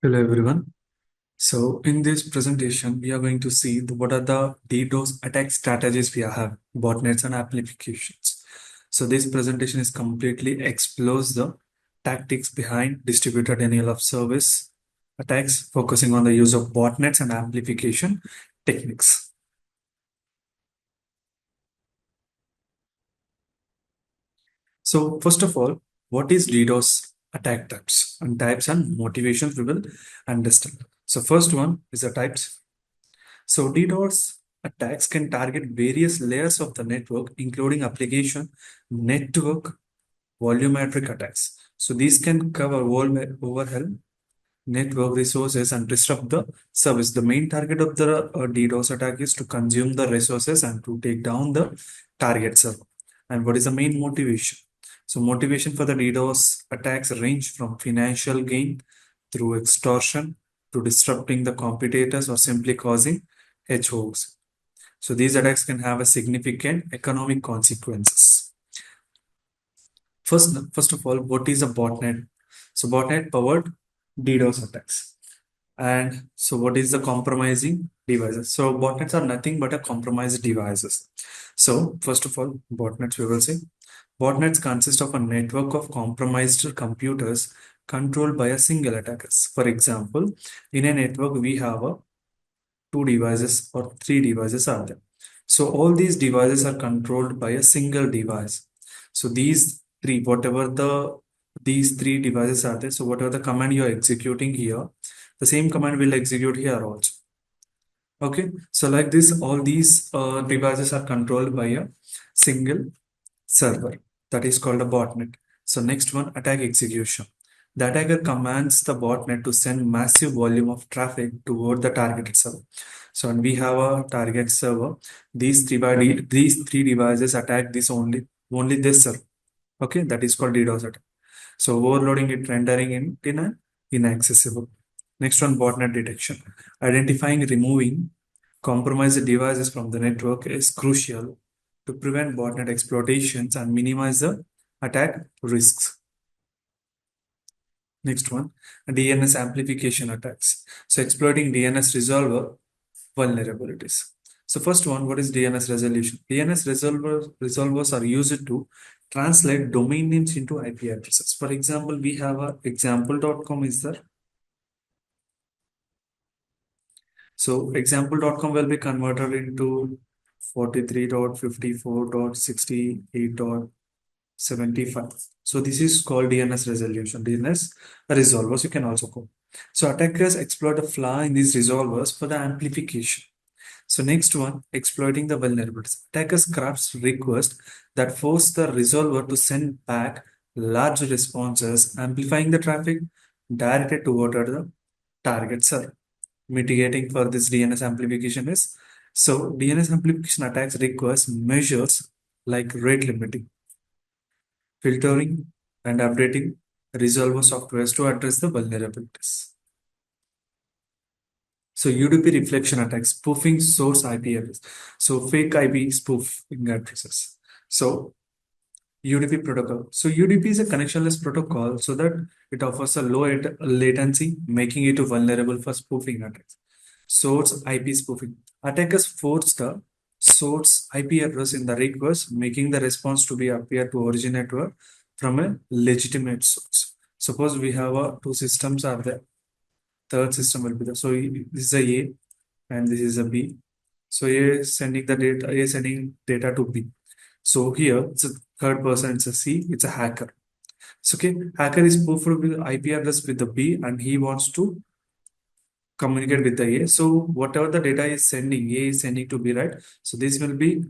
Hello everyone. So in this presentation, we are going to see what are the DDoS attack strategies we have, botnets and applications. So this presentation is completely explores the tactics behind distributed denial of service attacks, focusing on the use of botnets and amplification techniques. So first of all, what is DDoS attack types and motivations we will understand. So first one is the types. So DDoS attacks can target various layers of the network, including application, network, volumetric attacks. So these can cover overwhelm network resources and disrupt the service. The main target of the DDoS attack is to consume the resources and to take down the target server. And what is the main motivation? So motivation for the DDoS attacks range from financial gain through extortion to disrupting the competitors or simply causing hedgehogs. So these attacks can have a significant economic consequences. First of all, what is a botnet? So botnet powered DDoS attacks. And so what is the compromising devices? So botnets are nothing but a compromised devices. So first of all, botnets we will say. Botnets consist of a network of compromised computers controlled by a single attacker. For example, in a network, we have a two devices or three devices are there. So all these devices are controlled by a single device. So these three devices are there. So whatever the command you are executing here, the same command will execute here also. Okay. So like this, all these devices are controlled by a single server. That is called a botnet. So next one, attack execution. The attacker commands the botnet to send massive volume of traffic toward the targeted server. So when we have a target server, these three devices attack this only this server. Okay, that is called DDoS attack. So overloading it, rendering it inaccessible. Next one, botnet detection. Identifying, removing compromised devices from the network is crucial to prevent botnet exploitations and minimize the attack risks. Next one, DNS amplification attacks. So exploiting DNS resolver vulnerabilities. So first one, what is DNS resolution? Resolvers are used to translate domain names into IP addresses. For example, we have a example.com is there. So example.com will be converted into 43.54.68.75. So this is called DNS resolution, DNS resolvers you can also call. So attackers exploit a flaw in these resolvers for the amplification. So next one, exploiting the vulnerabilities. Attackers craft requests that force the resolver to send back large responses, amplifying the traffic directed toward the target server. Mitigating for this DNS amplification is, so DNS amplification attacks requires measures like rate limiting, filtering, and updating resolver softwares to address the vulnerabilities. So UDP reflection attacks, spoofing source IP address. So fake IP spoofing addresses. So UDP protocol. So UDP is a connectionless protocol so that it offers a low latency, making it vulnerable for spoofing attacks. Source IP spoofing. Attackers force the source IP address in the request, making the response to be appear to originator from a legitimate source. Suppose we have two systems are there. Third system will be there. So this is a and this is a B. So A is sending the data, A is sending data to B. So here it's a third person, it's a C, it's a hacker. So okay, hacker is spoofed with IP address with the B and he wants to communicate with the A. So whatever the data is sending, A is sending to B, right? So this will be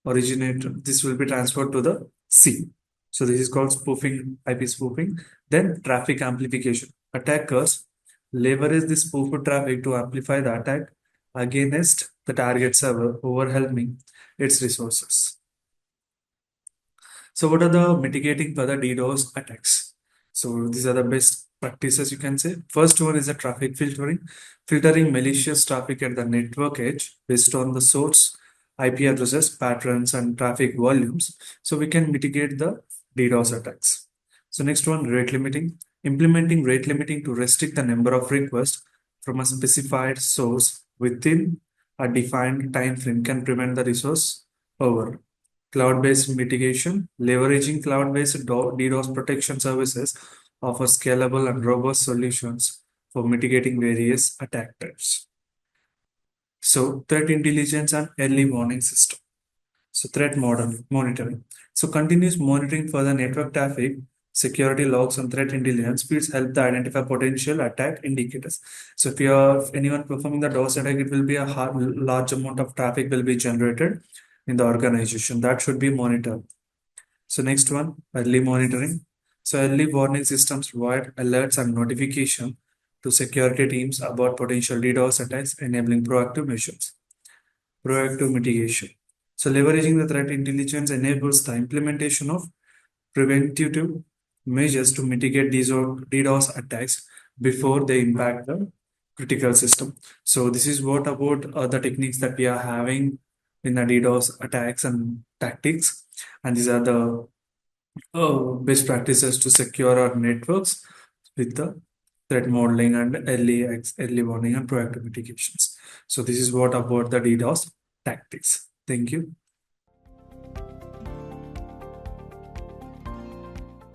this will be transferred to the C. So this is called spoofing, IP spoofing. Then traffic amplification. Attackers leverage this spoofed traffic to amplify the attack against the target server, overwhelming its resources. So what are the mitigating for the DDoS attacks? So these are the best practices you can say. First one is the traffic filtering. Filtering malicious traffic at the network edge based on the source IP addresses, patterns, and traffic volumes. So we can mitigate the DDoS attacks. So next one, rate limiting. implementing rate limiting to restrict the number of requests from a specified source within a defined time frame can prevent the resource over. Cloud-based mitigation, leveraging cloud-based DDoS protection services offer scalable and robust solutions for mitigating various attack types. So, threat intelligence and early warning system. So, threat monitoring. So, continuous monitoring for the network traffic, security logs, and threat intelligence feeds help to identify potential attack indicators. So, if anyone performing the DOS attack, it will be a large amount of traffic will be generated in the organization that should be monitored. So, next one, early monitoring. So, early warning systems provide alerts and notification to security teams about potential DDoS attacks, enabling proactive measures. Proactive mitigation. So, leveraging the threat intelligence enables the implementation of preventative measures to mitigate these DDoS attacks before they impact the critical system. So, this is what about the techniques that we are having in the DDoS attacks and tactics, and these are the best practices to secure our networks with the threat modeling and early warning and proactive mitigations. So this is what about the DDoS tactics. Thank you.